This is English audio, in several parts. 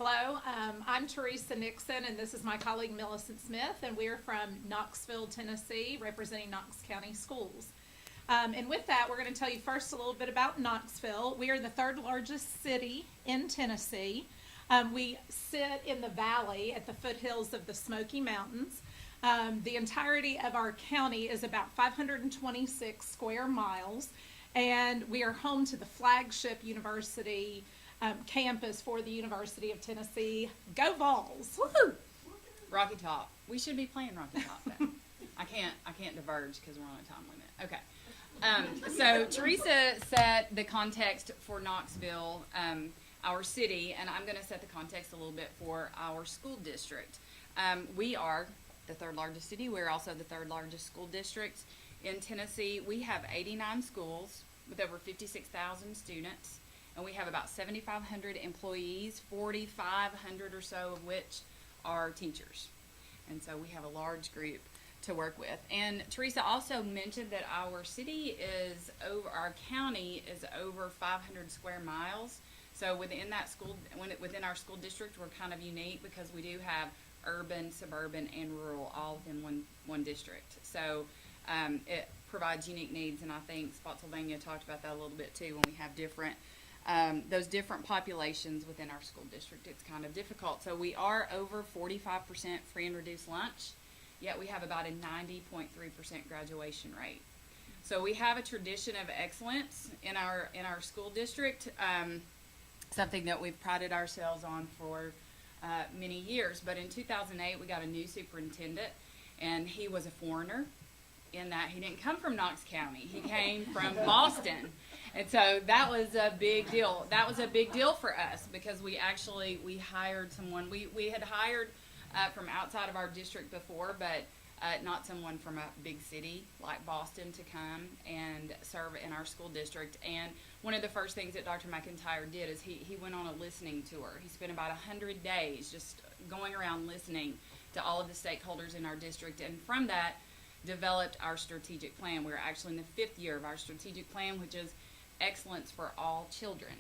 Hello, I'm Teresa Nixon, and this is my colleague Millicent Smith, and we are from Knoxville, Tennessee, representing Knox County Schools. And with that, we're going to tell you first a little bit about Knoxville. We are the third largest city in Tennessee. We sit in the valley at the foothills of the Smoky Mountains. The entirety of our county is about 526 square miles, and we are home to the flagship university campus for the University of Tennessee. Go Vols! Woohoo! Rocky Top. We should be playing Rocky Top though. I can't diverge because we're on a time limit. Okay. So Teresa set the context for Knoxville, our city, and I'm going to set the context a little bit for our school district. We are the third largest city. We're also the third largest school district in Tennessee. We have 89 schools with over 56,000 students. And we have about 7,500 employees, 4,500 or so of which are teachers. And so we have a large group to work with. And Teresa also mentioned that our our county is over 500 square miles. So within within our school district, we're kind of unique because we do have urban, suburban, and rural all within one district. So it provides unique needs, and I think Spotsylvania talked about that a little bit too when we have those different populations within our school district. It's kind of difficult. So we are over 45% free and reduced lunch, yet we have about a 90.3% graduation rate. So we have a tradition of excellence in our school district, something that we've prided ourselves on for many years. But in 2008, we got a new superintendent, and he was a foreigner in that he didn't come from Knox County. He came from Boston. And so that was a big deal. That was a big deal for us because we hired someone. We had hired from outside of our district before, but not someone from a big city like Boston to come and serve in our school district. And one of the first things that Dr. McIntyre did is he went on a listening tour. He spent about 100 days just going around listening to all of the stakeholders in our district. And from that, developed our strategic plan. We're actually in the fifth year of our strategic plan, which is excellence for all children.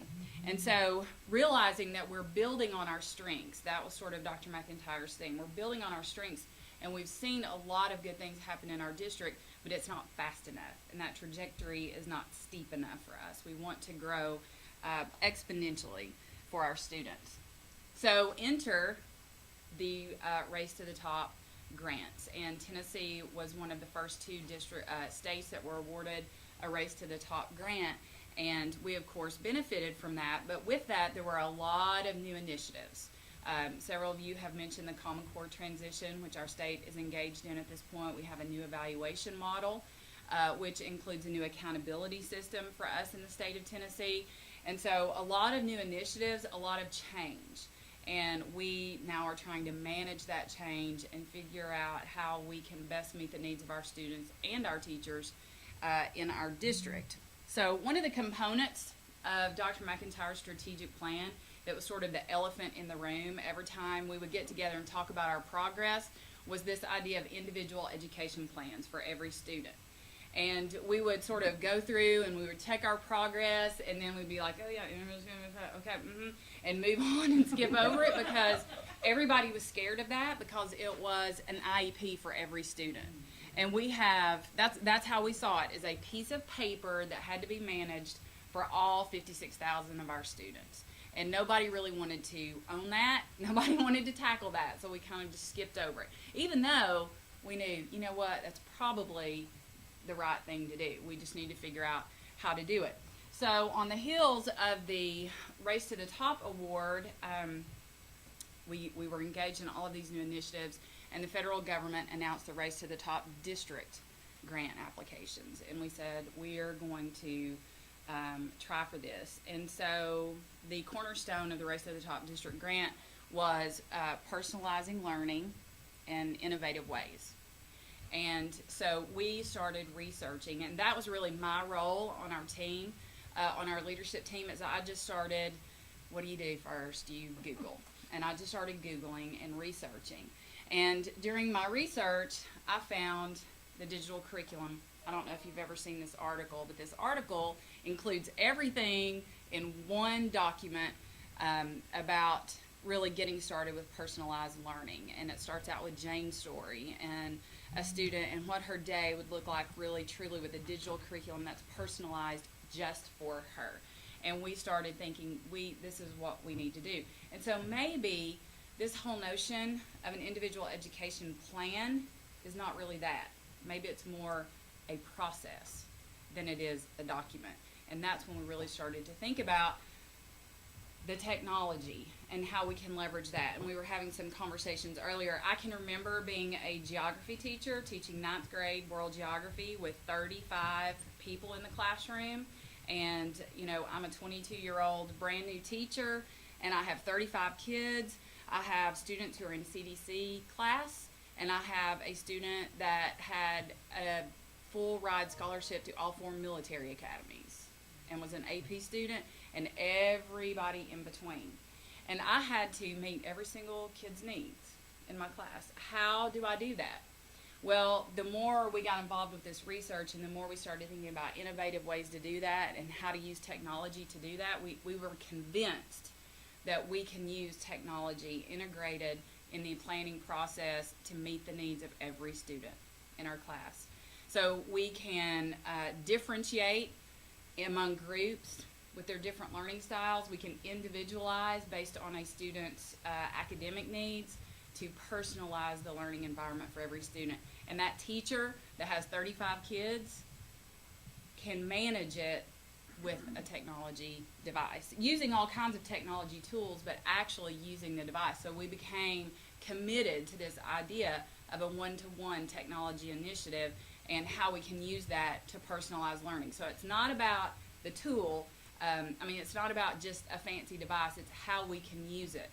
And so realizing that we're building on our strengths, that was sort of Dr. McIntyre's thing. We're building on our strengths, and we've seen a lot of good things happen in our district, but it's not fast enough, and that trajectory is not steep enough for us. We want to grow exponentially for our students. So enter the Race to the Top grants, and Tennessee was one of the first two states that were awarded a Race to the Top grant. And we, of course, benefited from that. But with that, there were a lot of new initiatives. Several of you have mentioned the Common Core transition, which our state is engaged in at this point. We have a new evaluation model, which includes a new accountability system for us in the state of Tennessee. And so a lot of new initiatives, a lot of change. And we now are trying to manage that change and figure out how we can best meet the needs of our students and our teachers in our district. So one of the components of Dr. McIntyre's strategic plan that was sort of the elephant in the room every time we would get together and talk about our progress was this idea of individual education plans for every student. And we would sort of go through and we would check our progress, and then we'd be like, oh yeah, okay, and move on and skip over it because everybody was scared of that because it was an IEP for every student. And that's how we saw it, is a piece of paper that had to be managed for all 56,000 of our students. And nobody really wanted to own that. Nobody wanted to tackle that. So we kind of just skipped over it. Even though we knew, you know what, that's probably the right thing to do. We just need to figure out how to do it. So on the heels of the Race to the Top award, we were engaged in all of these new initiatives, and the federal government announced the Race to the Top district grant applications. And we said, we are going to try for this. And so the cornerstone of the Race to the Top district grant was personalizing learning in innovative ways. And so we started researching, and that was really my role on our team, on our leadership team, is I just started, what do you do first? You Google. And I just started Googling and researching. And during my research, I found the digital curriculum. I don't know if you've ever seen this article, but this article includes everything in one document about really getting started with personalized learning. And it starts out with Jane's story and a student and what her day would look like really truly with a digital curriculum that's personalized just for her. And we started thinking, this is what we need to do. And so maybe this whole notion of an individual education plan is not really that. Maybe it's more a process than it is a document. And that's when we really started to think about the technology and how we can leverage that. And we were having some conversations earlier. I can remember being a geography teacher, teaching 9th grade world geography with 35 people in the classroom. And, you know, I'm a 22-year-old brand new teacher, and I have 35 kids. I have students who are in CDC class, and I have a student that had a full ride scholarship to all 4 military academies and was an AP student, and everybody in between. And I had to meet every single kid's needs in my class. How do I do that? Well, the more we got involved with this research and the more we started thinking about innovative ways to do that and how to use technology to do that, we were convinced that we can use technology integrated in the planning process to meet the needs of every student in our class. So we can differentiate among groups with their different learning styles. We can individualize based on a student's academic needs to personalize the learning environment for every student. And that teacher that has 35 kids can manage it with a technology device, using all kinds of technology tools, but actually using the device. So we became committed to this idea of a one-to-one technology initiative and how we can use that to personalize learning. So it's not about the tool. It's not about just a fancy device. It's how we can use it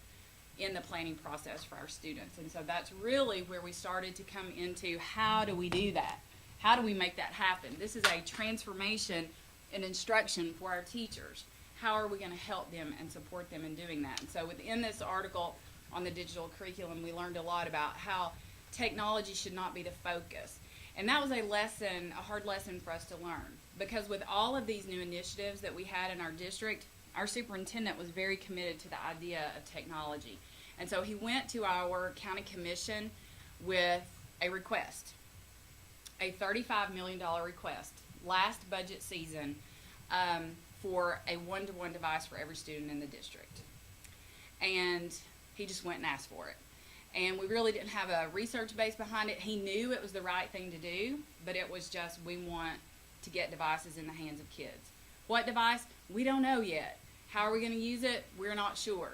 in the planning process for our students. And so that's really where we started to come into how do we do that? How do we make that happen? This is a transformation in instruction for our teachers. How are we going to help them and support them in doing that? And so within this article on the digital curriculum, we learned a lot about how technology should not be the focus. And that was a hard lesson for us to learn, because with all of these new initiatives that we had in our district, our superintendent was very committed to the idea of technology. And so he went to our county commission with a request, a $35 million request last budget season for a one-to-one device for every student in the district. And he just went and asked for it. And we really didn't have a research base behind it. He knew it was the right thing to do, but it was just, we want to get devices in the hands of kids. What device? We don't know yet. How are we going to use it? We're not sure.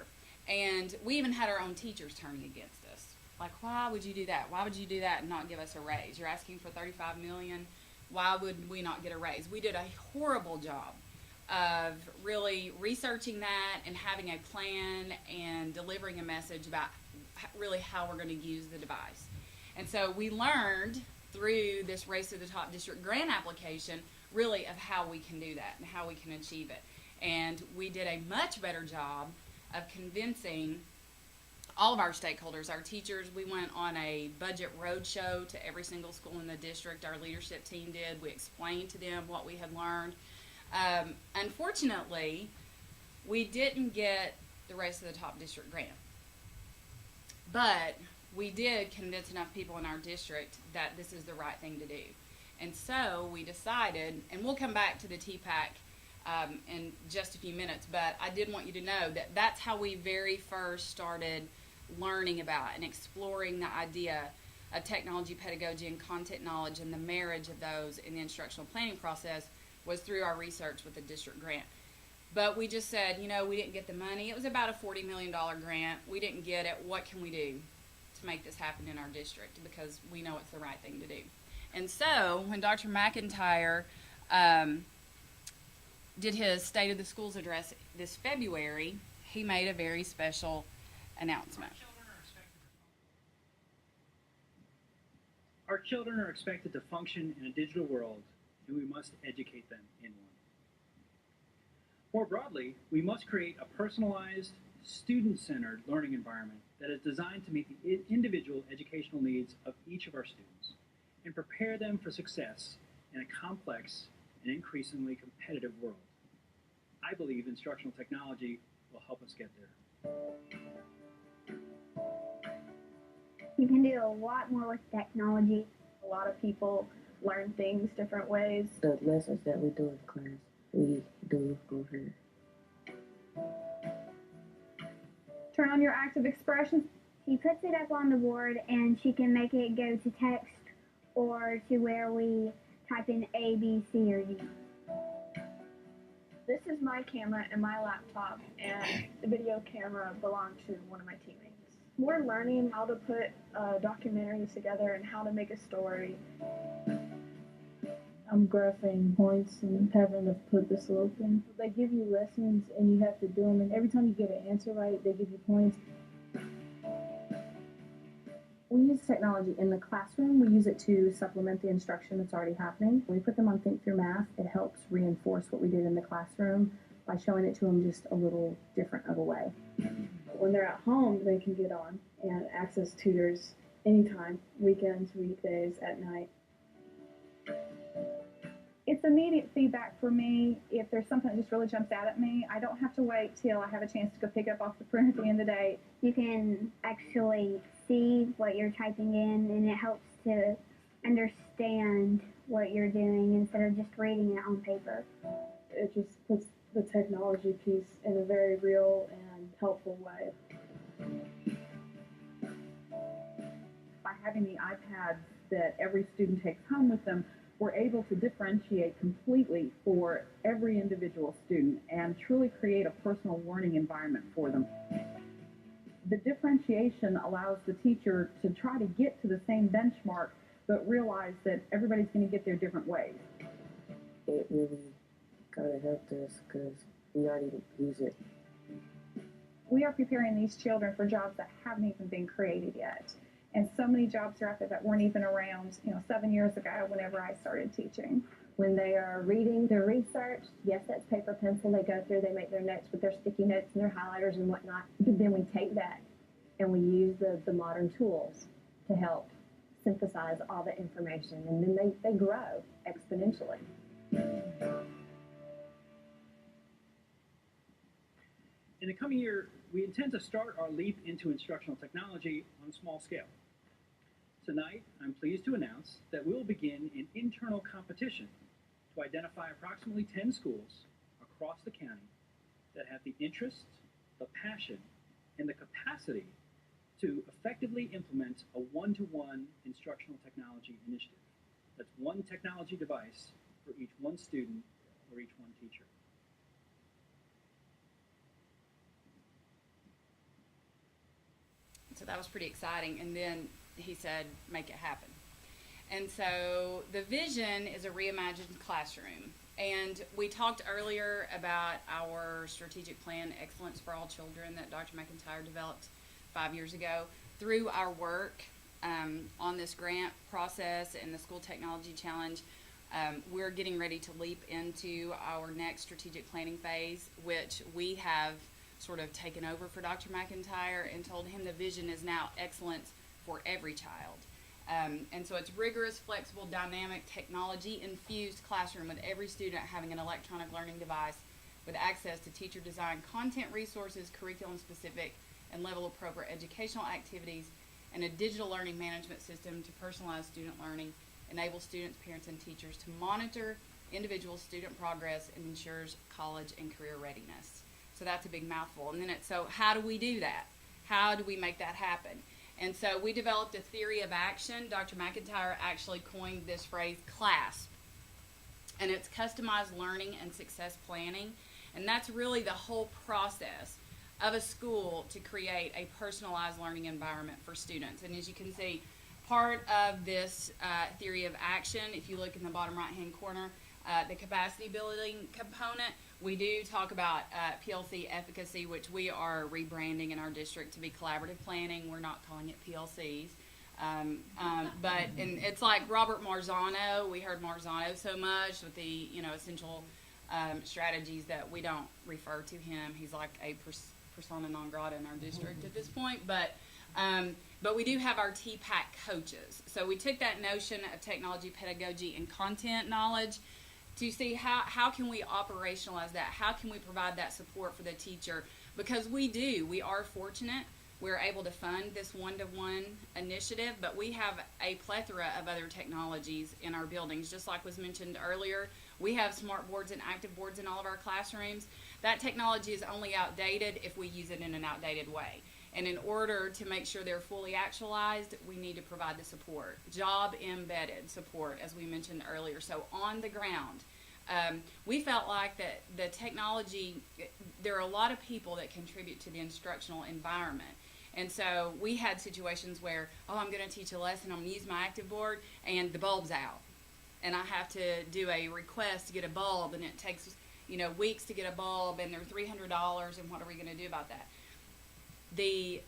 And we even had our own teachers turning against us. Like, why would you do that? Why would you do that and not give us a raise? You're asking for $35 million. Why would we not get a raise? We did a horrible job of really researching that and having a plan and delivering a message about really how we're going to use the device. And so we learned through this Race to the Top district grant application really of how we can do that and how we can achieve it. And we did a much better job of convincing all of our stakeholders, our teachers. We went on a budget roadshow to every single school in the district. Our leadership team did. We explained to them what we had learned. Unfortunately, we didn't get the Race to the Top district grant. But we did convince enough people in our district that this is the right thing to do. And so we decided, and we'll come back to the TPACK in just a few minutes, but I did want you to know that that's how we very first started learning about and exploring the idea of technology, pedagogy, and content knowledge and the marriage of those in the instructional planning process was through our research with the district grant. But we just said, we didn't get the money. It was about a $40 million grant. We didn't get it. What can we do to make this happen in our district? Because we know it's the right thing to do. And so when Dr. McIntyre did his State of the Schools address this February, he made a very special announcement. Our children are expected to function in a digital world, and we must educate them in one. More broadly, we must create a personalized, student-centered learning environment that is designed to meet the individual educational needs of each of our students and prepare them for success in a complex and increasingly competitive world. I believe instructional technology will help us get there. You can do a lot more with technology. A lot of people learn things different ways. The lessons that we do in class, we do over here. Turn on your active expression. She puts it up on the board and she can make it go to text or to where we type in A, B, C, or D. This is my camera and my laptop, and the video camera belonged to one of my teammates. We're learning how to put documentaries together and how to make a story. I'm graphing points and having to put this little thing. They give you lessons and you have to do them, and every time you get an answer right, they give you points. We use technology in the classroom. We use it to supplement the instruction that's already happening. We put them on Think Through Math. It helps reinforce what we did in the classroom by showing it to them just a little different of a way. When they're at home, they can get on and access tutors anytime, weekends, weekdays, at night. It's immediate feedback for me. If there's something that just really jumps out at me, I don't have to wait till I have a chance to go pick up off the printer at the end of the day. You can actually see what you're typing in, and it helps to understand what you're doing instead of just reading it on paper. It just puts the technology piece in a very real and helpful way. By having the iPads that every student takes home with them, we're able to differentiate completely for every individual student and truly create a personal learning environment for them. The differentiation allows the teacher to try to get to the same benchmark, but realize that everybody's going to get there different ways. It really kind of helped us because we already use it. We are preparing these children for jobs that haven't even been created yet. And so many jobs are out there that weren't even around, 7 years ago whenever I started teaching. When they are reading their research, yes, that's paper, pencil, they go through, they make their notes with their sticky notes and their highlighters and whatnot. But then we take that and we use the modern tools to help synthesize all the information, and then they grow exponentially. In the coming year, we intend to start our leap into instructional technology on a small scale. Tonight, I'm pleased to announce that we will begin an internal competition to identify approximately 10 schools across the county that have the interest, the passion, and the capacity to effectively implement a one-to-one instructional technology initiative. That's one technology device for each one student or each one teacher. So that was pretty exciting. And then he said, make it happen. And so the vision is a reimagined classroom. And we talked earlier about our strategic plan, Excellence for All Children, that Dr. McIntyre developed 5 years ago. Through our work on this grant process and the School Technology Challenge, we're getting ready to leap into our next strategic planning phase, which we have sort of taken over for Dr. McIntyre and told him the vision is now excellence for every child. And so it's rigorous, flexible, dynamic, technology-infused classroom with every student having an electronic learning device with access to teacher-designed content resources, curriculum-specific and level-appropriate educational activities, and a digital learning management system to personalize student learning, enable students, parents, and teachers to monitor individual student progress, and ensures college and career readiness. So that's a big mouthful. And then so how do we do that? How do we make that happen? And so we developed a theory of action. Dr. McIntyre actually coined this phrase, CLASP. And it's customized learning and success planning. And that's really the whole process of a school to create a personalized learning environment for students. And as you can see, part of this theory of action, if you look in the bottom right-hand corner, the capacity building component, we do talk about PLC efficacy, which we are rebranding in our district to be collaborative planning. We're not calling it PLCs. But and it's like Robert Marzano. We heard Marzano so much with the essential strategies that we don't refer to him. He's like a persona non grata in our district at this point. But we do have our TPACK coaches. So we took that notion of technology, pedagogy, and content knowledge to see how can we operationalize that? How can we provide that support for the teacher? Because we are fortunate we're able to fund this one-to-one initiative, but we have a plethora of other technologies in our buildings. Just like was mentioned earlier, we have smart boards and active boards in all of our classrooms. That technology is only outdated if we use it in an outdated way. And in order to make sure they're fully actualized, we need to provide the support, job embedded support, as we mentioned earlier. So on the ground, we felt like that the technology, there are a lot of people that contribute to the instructional environment. And so we had situations where, oh, I'm going to teach a lesson, I'm going to use my active board, and the bulb's out. And I have to do a request to get a bulb, and it takes, weeks to get a bulb, and they're $300, and what are we going to do about that? The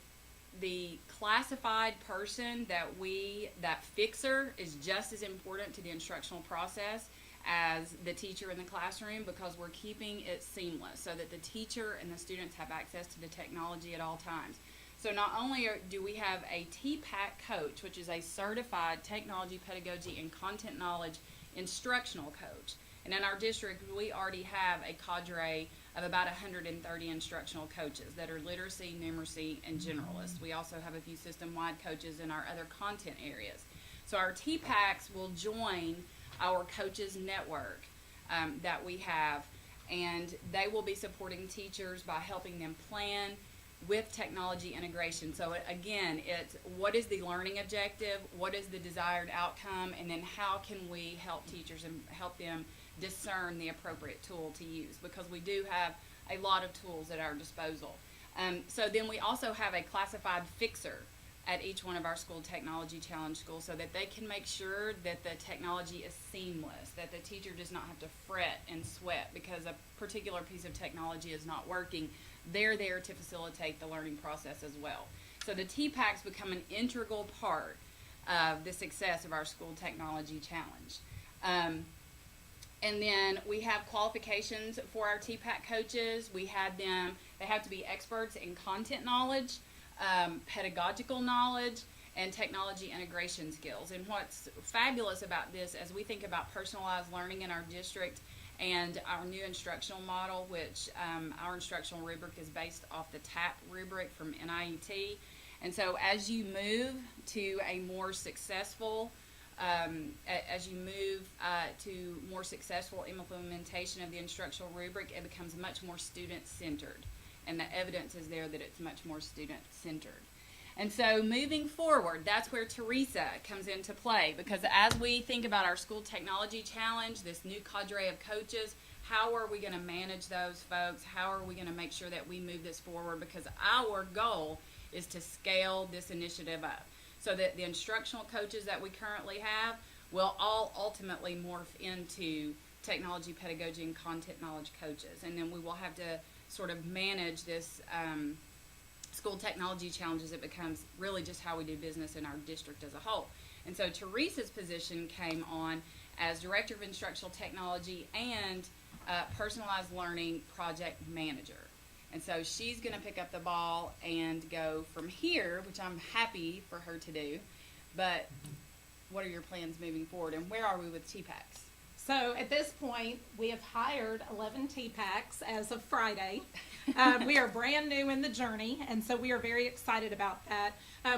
classified person that fixer is just as important to the instructional process as the teacher in the classroom, because we're keeping it seamless so that the teacher and the students have access to the technology at all times. So not only do we have a TPACK coach, which is a certified technology, pedagogy, and content knowledge instructional coach. And in our district, we already have a cadre of about 130 instructional coaches that are literacy, numeracy, and generalists. We also have a few system-wide coaches in our other content areas. So our TPACKs will join our coaches network that we have, and they will be supporting teachers by helping them plan with technology integration. So again, it's what is the learning objective, what is the desired outcome, and then how can we help teachers and help them discern the appropriate tool to use, because we do have a lot of tools at our disposal. So then we also have a classified fixer at each one of our school technology challenge schools, so that they can make sure that the technology is seamless, that the teacher does not have to fret and sweat because a particular piece of technology is not working. They're there to facilitate the learning process as well. So the TPACKs become an integral part of the success of our school technology challenge. And then we have qualifications for our TPACK coaches. They have to be experts in content knowledge, pedagogical knowledge, and technology integration skills. And what's fabulous about this, as we think about personalized learning in our district and our new instructional model, which our instructional rubric is based off the TAP rubric from NIET. And so as you move to a more successful to more successful implementation of the instructional rubric, it becomes much more student-centered. And the evidence is there that it's much more student-centered. And so moving forward, that's where Teresa comes into play, because as we think about our school technology challenge, this new cadre of coaches, how are we going to manage those folks? How are we going to make sure that we move this forward? Because our goal is to scale this initiative up so that the instructional coaches that we currently have will all ultimately morph into technology, pedagogy, and content knowledge coaches. And then we will have to sort of manage this school technology challenges. It becomes really just how we do business in our district as a whole. And so Teresa's position came on as Director of Instructional Technology and Personalized Learning Project Manager. And so she's going to pick up the ball and go from here, which I'm happy for her to do. But what are your plans moving forward, and where are we with TPACKs? So at this point, we have hired 11 TPACKs as of Friday. We are brand new in the journey, and so we are very excited about that.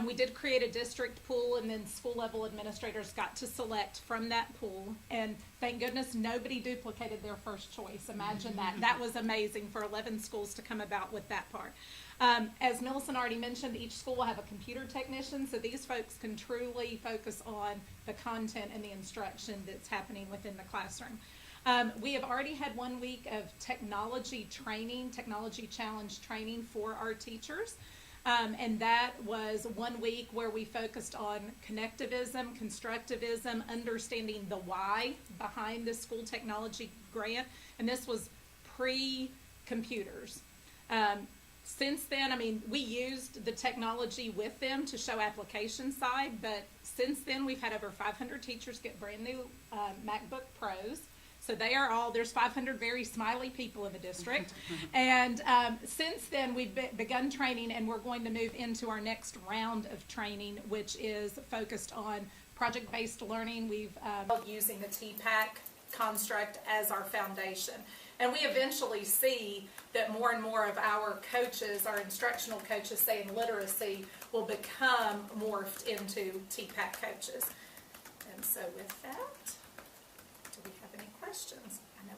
We did create a district pool, and then school level administrators got to select from that pool. And thank goodness nobody duplicated their first choice. Imagine that. That was amazing for 11 schools to come about with that part. As Millicent already mentioned, each school will have a computer technician, so these folks can truly focus on the content and the instruction that's happening within the classroom. We have already had 1 week of technology training, technology challenge training for our teachers. And that was 1 week where we focused on connectivism, constructivism, understanding the why behind the school technology grant. And this was pre-computers. Since then, I mean, we used the technology with them to show application side, but since then we've had over 500 teachers get brand new MacBook Pros. So they are all, there's 500 very smiley people in the district. And since then we've begun training, and we're going to move into our next round of training, which is focused on project-based learning. We've using the TPACK construct as our foundation. And we eventually see that more and more of our coaches, our instructional coaches, say in literacy, will become morphed into TPACK coaches. And so with that, do we have any questions? I know